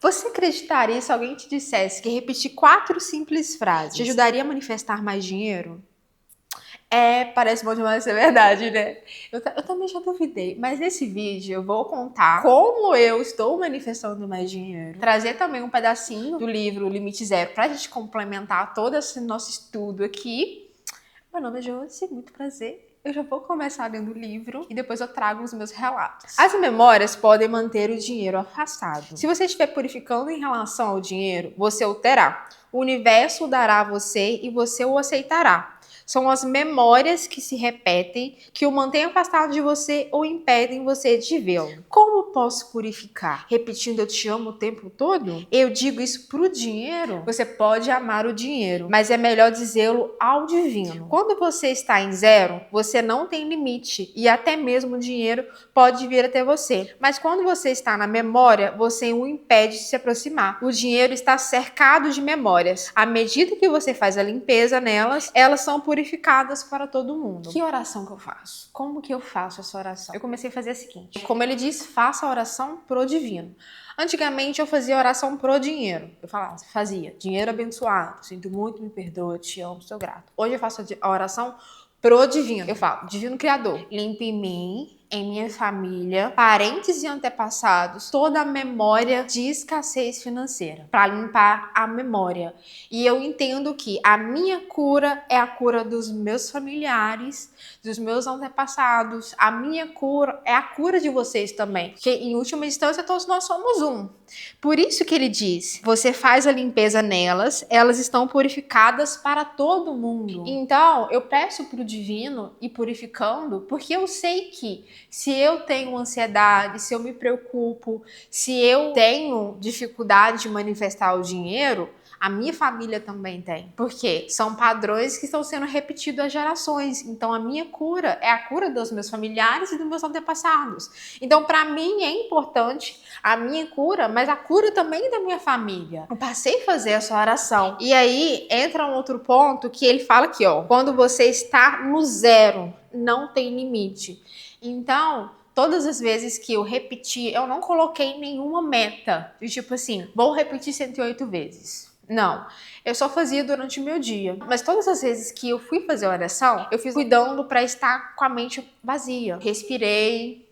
Você acreditaria se alguém te dissesse que repetir 4 simples frases te ajudaria a manifestar mais dinheiro? Parece bom demais ser verdade, né? Eu também já duvidei, mas nesse vídeo eu vou contar como eu estou manifestando mais dinheiro. Trazer também um pedacinho do livro Limite Zero pra gente complementar todo esse nosso estudo aqui. Meu nome é Josi, muito prazer. Eu já vou começar lendo o livro e depois eu trago os meus relatos. As memórias podem manter o dinheiro afastado. Se você estiver purificando em relação ao dinheiro, você o terá. O universo o dará a você e você o aceitará. São as memórias que se repetem, que o mantêm afastado de você ou impedem você de vê-lo. Como posso purificar? Repetindo eu te amo o tempo todo? Eu digo isso pro dinheiro? Você pode amar o dinheiro, mas é melhor dizê-lo ao divino. Quando você está em zero, você não tem limite e até mesmo o dinheiro pode vir até você. Mas quando você está na memória, você o impede de se aproximar. O dinheiro está cercado de memórias. À medida que você faz a limpeza nelas, elas são purificadas para todo mundo. Que oração que eu faço? Como que eu faço essa oração? Eu comecei a fazer a seguinte. Como ele diz, faça a oração pro divino. Antigamente eu fazia oração pro dinheiro. Eu fazia dinheiro abençoado, sinto muito, me perdoa, te amo, sou grato. Hoje eu faço a oração pro divino. Eu falo, divino criador, limpe em mim, em minha família, parentes e antepassados, toda a memória de escassez financeira, para limpar a memória. E eu entendo que a minha cura é a cura dos meus familiares, dos meus antepassados. A minha cura é a cura de vocês também, porque em última instância todos nós somos um. Por isso que ele diz, você faz a limpeza nelas, elas estão purificadas para todo mundo. Então, eu peço pro divino ir purificando, porque eu sei que se eu tenho ansiedade, se eu me preocupo, se eu tenho dificuldade de manifestar o dinheiro, a minha família também tem. Porque são padrões que estão sendo repetidos há gerações. Então, a minha cura é a cura dos meus familiares e dos meus antepassados. Então, para mim, é importante a minha cura, mas a cura também da minha família. Eu passei a fazer essa oração. E aí, entra um outro ponto que ele fala aqui, ó. Quando você está no zero, não tem limite. Então, todas as vezes que eu repeti, eu não coloquei nenhuma meta. De tipo assim, vou repetir 108 vezes. Não, eu só fazia durante o meu dia. Mas todas as vezes que eu fui fazer a oração, eu fiz cuidando para estar com a mente vazia. Respirei,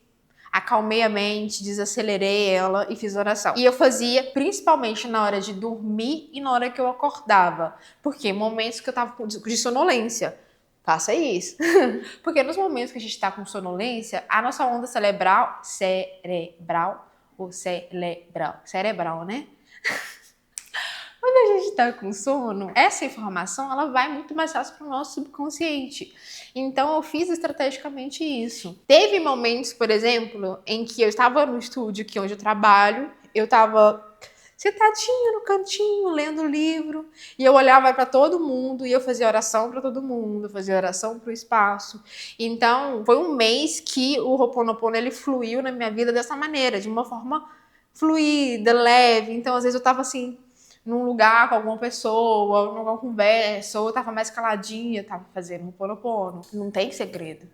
acalmei a mente, desacelerei ela e fiz oração. E eu fazia principalmente na hora de dormir e na hora que eu acordava. Porque momentos que eu tava de sonolência. Faça isso. Porque nos momentos que a gente tá com sonolência, a nossa onda cerebral, né? Quando a gente está com sono, essa informação ela vai muito mais fácil para o nosso subconsciente. Então eu fiz estrategicamente isso. Teve momentos, por exemplo, em que eu estava no estúdio, que é onde eu trabalho, eu estava sentadinha no cantinho, lendo livro, e eu olhava para todo mundo, e eu fazia oração para todo mundo, fazia oração para o espaço. Então, foi um mês que o Ho'oponopono ele fluiu na minha vida dessa maneira, de uma forma fluida, leve. Então, às vezes eu estava assim, num lugar com alguma pessoa, numa conversa, ou eu tava mais caladinha, tava fazendo Ho'oponopono. Não tem segredo.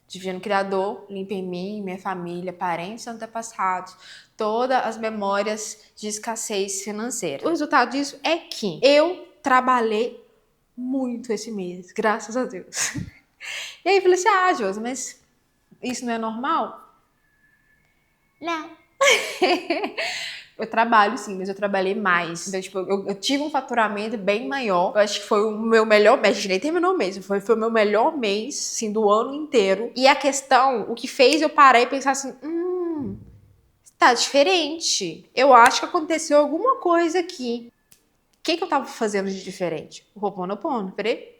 Divino Criador, limpa em mim, minha família, parentes e antepassados, todas as memórias de escassez financeira. O resultado disso é que eu trabalhei muito esse mês, graças a Deus. E aí eu falei assim, Josi, mas isso não é normal? Não. Eu trabalho sim, mas eu trabalhei mais. Então, tipo, eu tive um faturamento bem maior. Eu acho que foi o meu melhor mês. A gente nem terminou o mês. Foi o meu melhor mês, assim, do ano inteiro. E a questão, o que fez eu parar e pensar assim, tá diferente. Eu acho que aconteceu alguma coisa aqui. O que eu tava fazendo de diferente? O Ho'oponopono, peraí.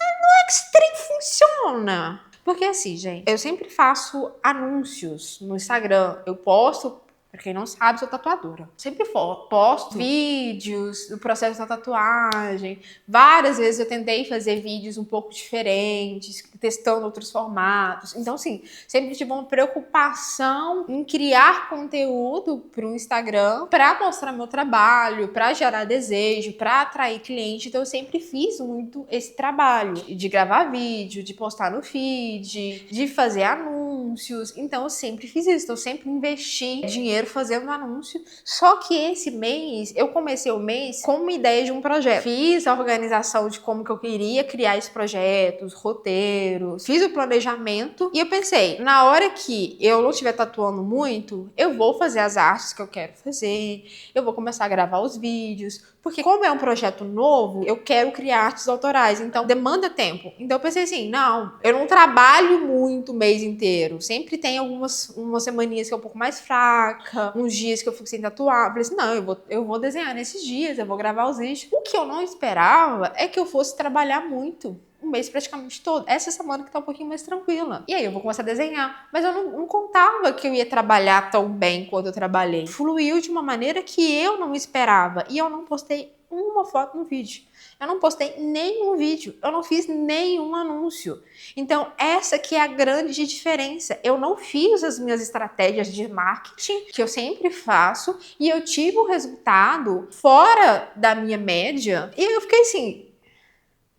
Não é que esse trem funciona. Porque assim, gente, eu sempre faço anúncios no Instagram. Eu posto. Pra quem não sabe, sou tatuadora. Sempre posto vídeos do processo da tatuagem. Várias vezes eu tentei fazer vídeos um pouco diferentes, testando outros formatos. Então, assim, sempre tive uma preocupação em criar conteúdo pro Instagram pra mostrar meu trabalho, pra gerar desejo, pra atrair cliente. Então, eu sempre fiz muito esse trabalho de gravar vídeo, de postar no feed, de fazer anúncio. anúncios. Então eu sempre fiz isso, então eu sempre investi dinheiro fazendo anúncio. Só que esse mês, eu comecei o mês com uma ideia de um projeto. Fiz a organização de como que eu queria criar esse projeto, os roteiros, fiz o planejamento e eu pensei, na hora que eu não estiver tatuando muito, eu vou fazer as artes que eu quero fazer, eu vou começar a gravar os vídeos, porque como é um projeto novo, eu quero criar artes autorais, então demanda tempo. Então eu pensei assim, não, eu não trabalho muito o mês inteiro, sempre tem umas semaninhas que é um pouco mais fraca, uns dias que eu fico sem tatuar. Eu falei assim, não, eu vou desenhar nesses dias, eu vou gravar os vídeos. O que eu não esperava é que eu fosse trabalhar muito. Um mês praticamente todo. Essa semana que tá um pouquinho mais tranquila. E aí eu vou começar a desenhar. Mas eu não contava que eu ia trabalhar tão bem quanto eu trabalhei. Fluiu de uma maneira que eu não esperava. E eu não postei uma foto no vídeo. Eu não postei nenhum vídeo. Eu não fiz nenhum anúncio. Então, essa que é a grande diferença. Eu não fiz as minhas estratégias de marketing, que eu sempre faço, e eu tive um resultado fora da minha média. E eu fiquei assim,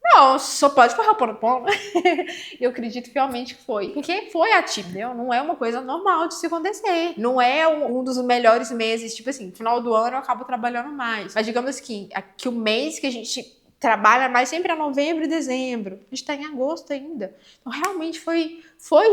não, só pode for Ho'oponopono. Eu acredito realmente que foi. Porque foi atípico, entendeu? Não é uma coisa normal de se acontecer. Não é um dos melhores meses. Tipo assim, no final do ano eu acabo trabalhando mais. Mas digamos assim, que o mês que a gente trabalha mais sempre é novembro e dezembro. A gente tá em agosto ainda. Então realmente foi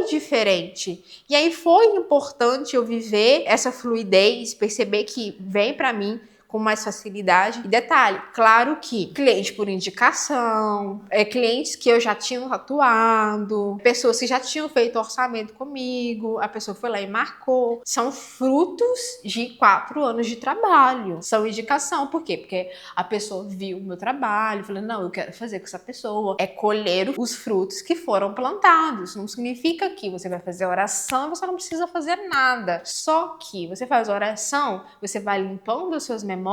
diferente. E aí foi importante eu viver essa fluidez, perceber que vem pra mim com mais facilidade. E detalhe, claro que cliente por indicação, clientes que eu já tinha tatuado, pessoas que já tinham feito orçamento comigo, a pessoa foi lá e marcou. São frutos de 4 anos de trabalho. São indicação. Por quê? Porque a pessoa viu o meu trabalho, falou, não, eu quero fazer com essa pessoa. É colher os frutos que foram plantados. Não significa que você vai fazer oração e você não precisa fazer nada. Só que você faz oração, você vai limpando as suas memórias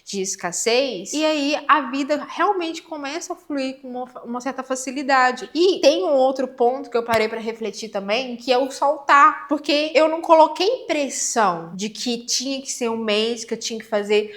de escassez, e aí a vida realmente começa a fluir com uma certa facilidade. E tem um outro ponto que eu parei para refletir também, que é o soltar, porque eu não coloquei pressão de que tinha que ser um mês, que eu tinha que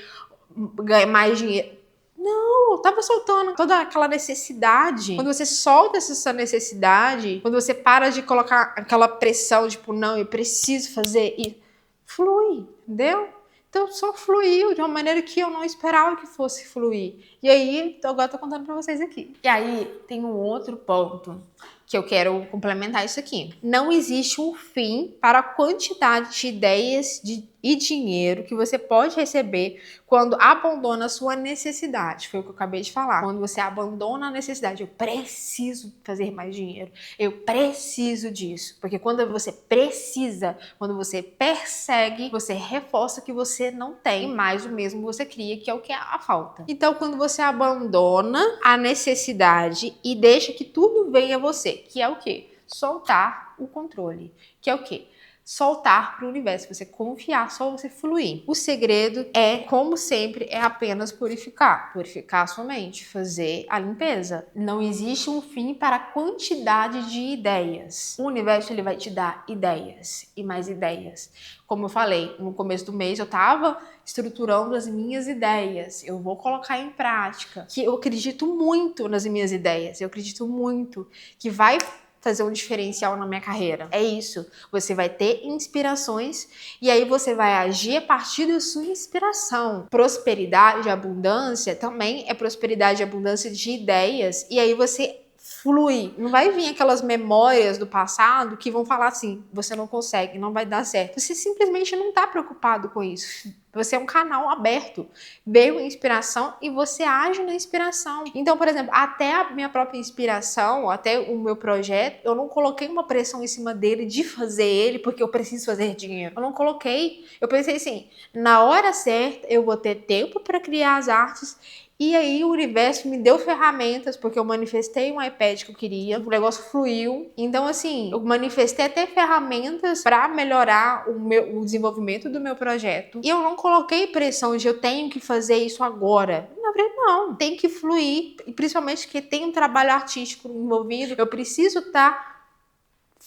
ganhar mais dinheiro. Não, eu tava soltando toda aquela necessidade. Quando você solta essa necessidade, quando você para de colocar aquela pressão, tipo, não, eu preciso fazer, e flui, entendeu? Então só fluiu de uma maneira que eu não esperava que fosse fluir. E aí, agora eu tô contando pra vocês aqui. E aí, tem um outro ponto que eu quero complementar isso aqui. Não existe um fim para a quantidade de ideias e dinheiro que você pode receber quando abandona a sua necessidade. Foi o que eu acabei de falar. Quando você abandona a necessidade, eu preciso fazer mais dinheiro, eu preciso disso. Porque quando você precisa, quando você persegue, você reforça que você não tem, e mais o mesmo você cria, que é o que é a falta. Então, quando você abandona a necessidade e deixa que tudo venha a você, que é o quê? Soltar o controle. Que é o quê? Soltar para o universo, você confiar, só você fluir. O segredo é, como sempre, é apenas purificar a sua mente, fazer a limpeza. Não existe um fim para a quantidade de ideias. O universo, ele vai te dar ideias e mais ideias. Como eu falei, no começo do mês eu estava estruturando as minhas ideias. Eu vou colocar em prática, que eu acredito muito nas minhas ideias. Eu acredito muito que vai fazer um diferencial na minha carreira. É isso. Você vai ter inspirações e aí você vai agir a partir da sua inspiração. Prosperidade e abundância também é prosperidade e abundância de ideias, e aí você flui. Não vai vir aquelas memórias do passado que vão falar assim, você não consegue, não vai dar certo. Você simplesmente não está preocupado com isso. Você é um canal aberto. Veio inspiração e você age na inspiração. Então, por exemplo, até a minha própria inspiração, até o meu projeto, eu não coloquei uma pressão em cima dele de fazer ele porque eu preciso fazer dinheiro. Eu não coloquei. Eu pensei assim, na hora certa eu vou ter tempo para criar as artes. E aí o universo me deu ferramentas, porque eu manifestei um iPad que eu queria, o negócio fluiu. Então, assim, eu manifestei até ferramentas para melhorar o desenvolvimento do meu projeto. E eu não coloquei pressão de eu tenho que fazer isso agora. Na verdade, não. Tem que fluir, e principalmente que tem um trabalho artístico envolvido. Eu preciso estar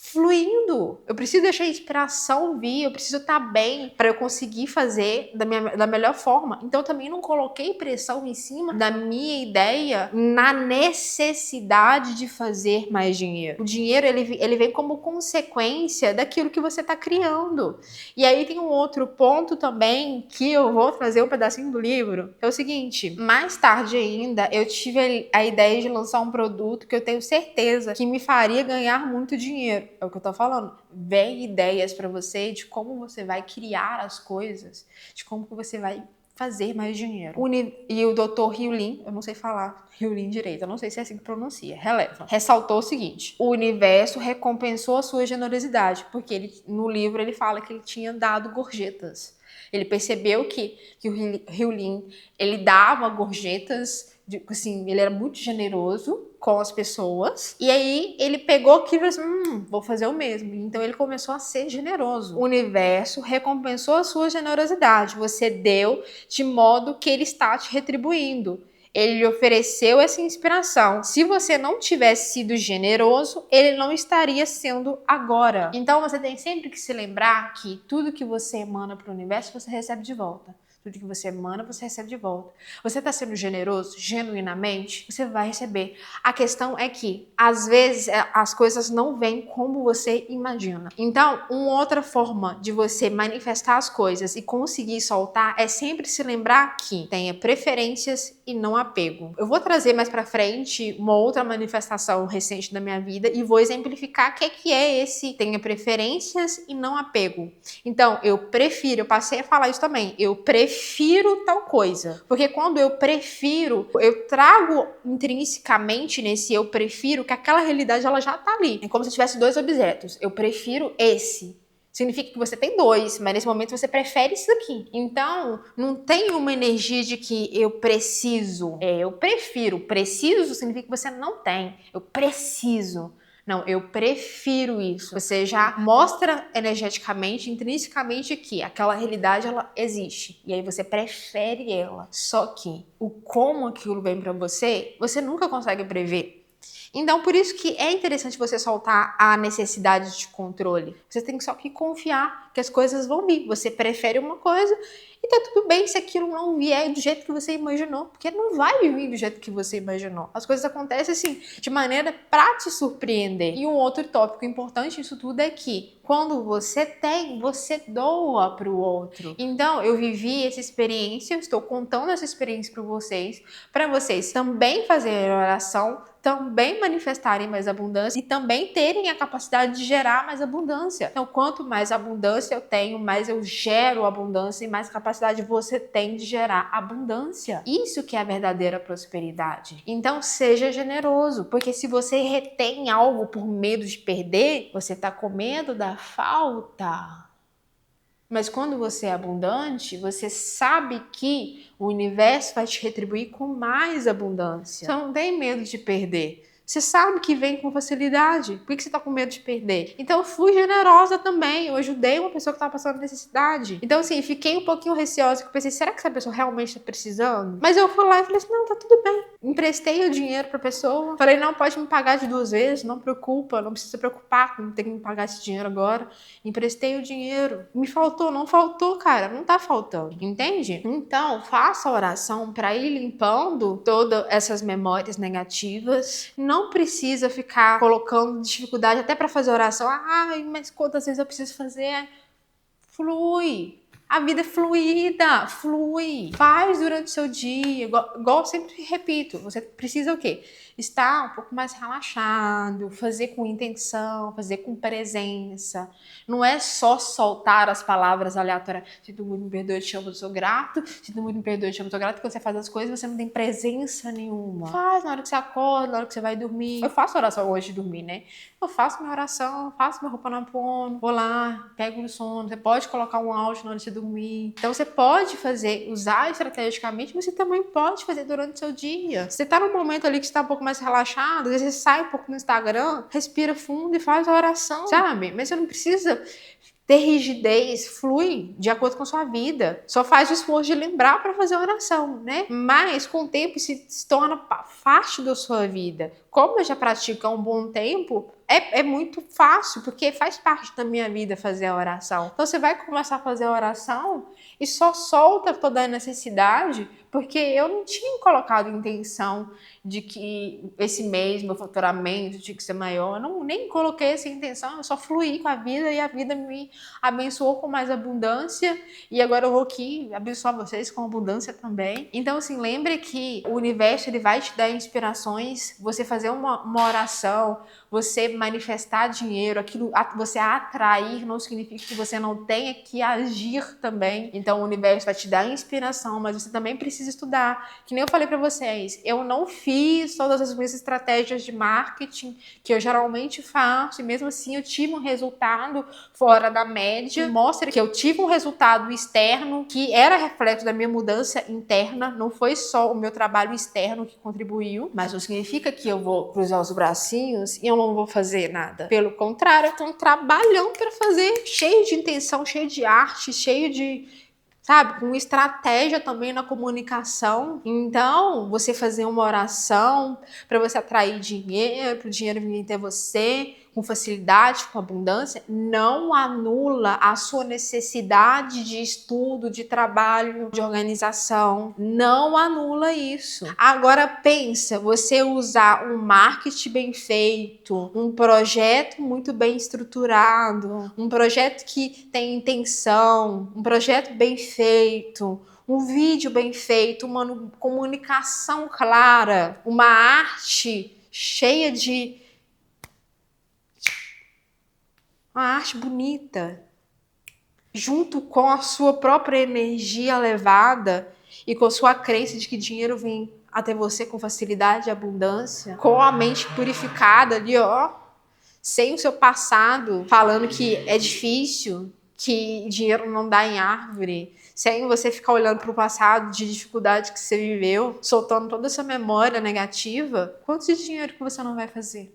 fluindo. Eu preciso deixar a inspiração vir, eu preciso estar bem para eu conseguir fazer da melhor forma. Então, eu também não coloquei pressão em cima da minha ideia na necessidade de fazer mais dinheiro. O dinheiro, ele vem como consequência daquilo que você está criando. E aí tem um outro ponto também que eu vou trazer um pedacinho do livro. É o seguinte, mais tarde ainda, eu tive a ideia de lançar um produto que eu tenho certeza que me faria ganhar muito dinheiro. É o que eu tô falando. Vem ideias para você de como você vai criar as coisas, de como que você vai fazer mais dinheiro. E o Dr. Hugh, eu não sei falar Hugh direito, eu não sei se é assim que pronuncia, ressaltou o seguinte: o universo recompensou a sua generosidade, porque no livro ele fala que ele tinha dado gorjetas. Ele percebeu que o Hugh ele dava gorjetas, assim, ele era muito generoso com as pessoas. E aí ele pegou aquilo e falou assim, vou fazer o mesmo. Então ele começou a ser generoso. O universo recompensou a sua generosidade. Você deu de modo que ele está te retribuindo. Ele lhe ofereceu essa inspiração. Se você não tivesse sido generoso, ele não estaria sendo agora. Então você tem sempre que se lembrar que tudo que você emana para o universo, você recebe de volta. Tudo que você emana, você recebe de volta. Você está sendo generoso, genuinamente, você vai receber. A questão é que, às vezes, as coisas não vêm como você imagina. Então, uma outra forma de você manifestar as coisas e conseguir soltar é sempre se lembrar que tenha preferências e não apego. Eu vou trazer mais pra frente uma outra manifestação recente da minha vida e vou exemplificar o que é esse tenha preferências e não apego. Então, eu passei a falar isso também, eu prefiro tal coisa. Porque quando eu prefiro, eu trago intrinsecamente nesse eu prefiro que aquela realidade ela já tá ali. É como se tivesse dois objetos. Eu prefiro esse. Significa que você tem dois, mas nesse momento você prefere isso aqui. Então, não tem uma energia de que eu preciso. Eu prefiro. Preciso significa que você não tem. Eu preciso. Não, eu prefiro isso. Você já mostra energeticamente, intrinsecamente que aquela realidade ela existe. E aí você prefere ela. Só que o como aquilo vem pra você, você nunca consegue prever. Então, por isso que é interessante você soltar a necessidade de controle. Você tem só que confiar que as coisas vão vir. Você prefere uma coisa e tá tudo bem se aquilo não vier do jeito que você imaginou, porque não vai vir do jeito que você imaginou. As coisas acontecem assim, de maneira pra te surpreender. E um outro tópico importante nisso tudo é que quando você tem, você doa pro outro. Então, eu vivi essa experiência, eu estou contando essa experiência para vocês também fazerem oração, também manifestarem mais abundância e também terem a capacidade de gerar mais abundância. Então, quanto mais abundância eu tenho, mais eu gero abundância e mais capacidade você tem de gerar abundância. Isso que é a verdadeira prosperidade. Então, seja generoso, porque se você retém algo por medo de perder, você está com medo da falta. Mas quando você é abundante, você sabe que o universo vai te retribuir com mais abundância. Você não tem medo de perder. Você sabe que vem com facilidade. Por que você tá com medo de perder? Então eu fui generosa também. Eu ajudei uma pessoa que tava passando necessidade. Então assim, fiquei um pouquinho receosa. Eu pensei, será que essa pessoa realmente tá precisando? Mas eu fui lá e falei assim, não, tá tudo bem. Emprestei o dinheiro pra pessoa. Falei, não, pode me pagar de 2 vezes. Não preocupa, não precisa se preocupar com ter que me pagar esse dinheiro agora. Emprestei o dinheiro. Me faltou, não faltou, cara. Não tá faltando. Entende? Então, faça a oração pra ir limpando todas essas memórias negativas. Não precisa ficar colocando dificuldade até para fazer oração. Ai, mas quantas vezes eu preciso fazer? Flui. A vida é fluida, flui. Faz durante o seu dia. Igual eu sempre repito, você precisa o quê? Estar um pouco mais relaxado, fazer com intenção, fazer com presença. Não é só soltar as palavras aleatórias. Sinto muito, me perdoe, te amo, eu sou grato. Sinto muito, me perdoe, te amo, eu sou grato. Quando você faz as coisas, você não tem presença nenhuma. Faz na hora que você acorda, na hora que você vai dormir. Eu faço oração hoje de dormir, né? Eu faço minha oração, faço minha roupa na pono, vou lá, pego no sono. Você pode colocar um áudio na hora de você dormir. Então você pode usar estrategicamente, mas você também pode fazer durante o seu dia. Você tá num momento ali que você tá um pouco mais relaxado, às vezes você sai um pouco no Instagram, respira fundo e faz a oração, sabe? Mas você não precisa ter rigidez, flui de acordo com a sua vida. Só faz o esforço de lembrar para fazer a oração, né? Mas com o tempo se torna parte da sua vida. Como eu já pratico há um bom tempo, é muito fácil, porque faz parte da minha vida fazer a oração. Então você vai começar a fazer a oração e só solta toda a necessidade, porque eu não tinha colocado intenção de que esse mês meu faturamento tinha que ser maior. Eu não, nem coloquei essa intenção, eu só fluí com a vida e a vida me abençoou com mais abundância. E agora eu vou aqui abençoar vocês com abundância também. Então, assim, lembre que o universo ele vai te dar inspirações, você fazer uma oração, você manifestar dinheiro, aquilo, você atrair não significa que você não tenha que agir também. Então o universo vai te dar inspiração, mas você também precisa estudar. Que nem eu falei para vocês, eu não fiz todas as minhas estratégias de marketing que eu geralmente faço, e mesmo assim eu tive um resultado fora da média. Mostra que eu tive um resultado externo que era reflexo da minha mudança interna, não foi só o meu trabalho externo que contribuiu, mas não significa que eu vou cruzar os bracinhos e eu não vou fazer nada. Pelo contrário, eu tô um trabalhão para fazer, cheio de intenção, cheio de arte, cheio de, sabe, com estratégia também na comunicação. Então, você fazer uma oração para você atrair dinheiro, para o dinheiro vir até você com facilidade, com abundância, não anula a sua necessidade de estudo, de trabalho, de organização. Não anula isso. Agora pensa, você usar um marketing bem feito, um projeto muito bem estruturado, um projeto que tem intenção, um projeto bem feito, um vídeo bem feito, uma comunicação clara, uma arte cheia de... uma arte bonita, junto com a sua própria energia elevada e com a sua crença de que dinheiro vem até você com facilidade e abundância, com a mente purificada ali, ó, sem o seu passado falando que é difícil, que dinheiro não dá em árvore, sem você ficar olhando para o passado de dificuldade que você viveu, soltando toda essa memória negativa. Quanto de dinheiro que você não vai fazer?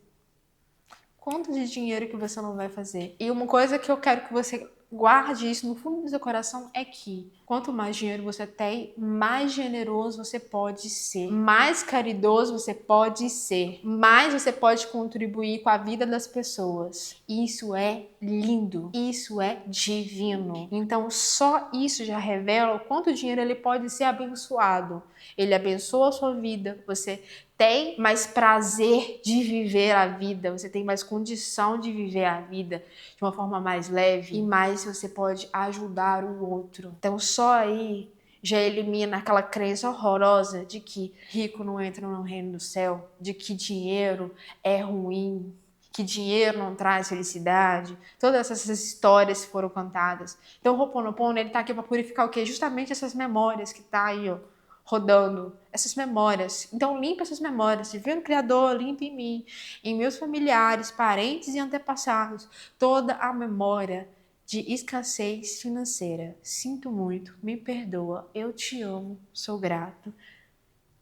Quanto de dinheiro que você não vai fazer? E uma coisa que eu quero que você guarde isso no fundo do seu coração é que quanto mais dinheiro você tem, mais generoso você pode ser, mais caridoso você pode ser, mais você pode contribuir com a vida das pessoas. Isso é lindo, isso é divino. Então só isso já revela o quanto o dinheiro ele pode ser abençoado. Ele abençoa a sua vida, você tem mais prazer de viver a vida, você tem mais condição de viver a vida de uma forma mais leve e mais você pode ajudar o outro. Então só aí já elimina aquela crença horrorosa de que rico não entra no reino do céu, de que dinheiro é ruim, que dinheiro não traz felicidade. Todas essas histórias foram contadas. Então o Ho'oponopono, ele tá aqui para purificar o quê? Justamente essas memórias que tá aí, ó, rodando, essas memórias. Então limpa essas memórias, Divino Criador, limpa em mim, em meus familiares, parentes e antepassados, toda a memória de escassez financeira. Sinto muito, me perdoa, eu te amo, sou grato.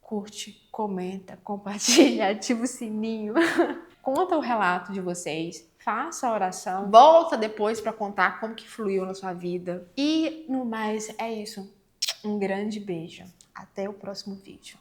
Curte, comenta, compartilha, ativa o sininho. Conta o relato de vocês, faça a oração, volta depois para contar como que fluiu na sua vida. E no mais é isso. Um grande beijo. Até o próximo vídeo.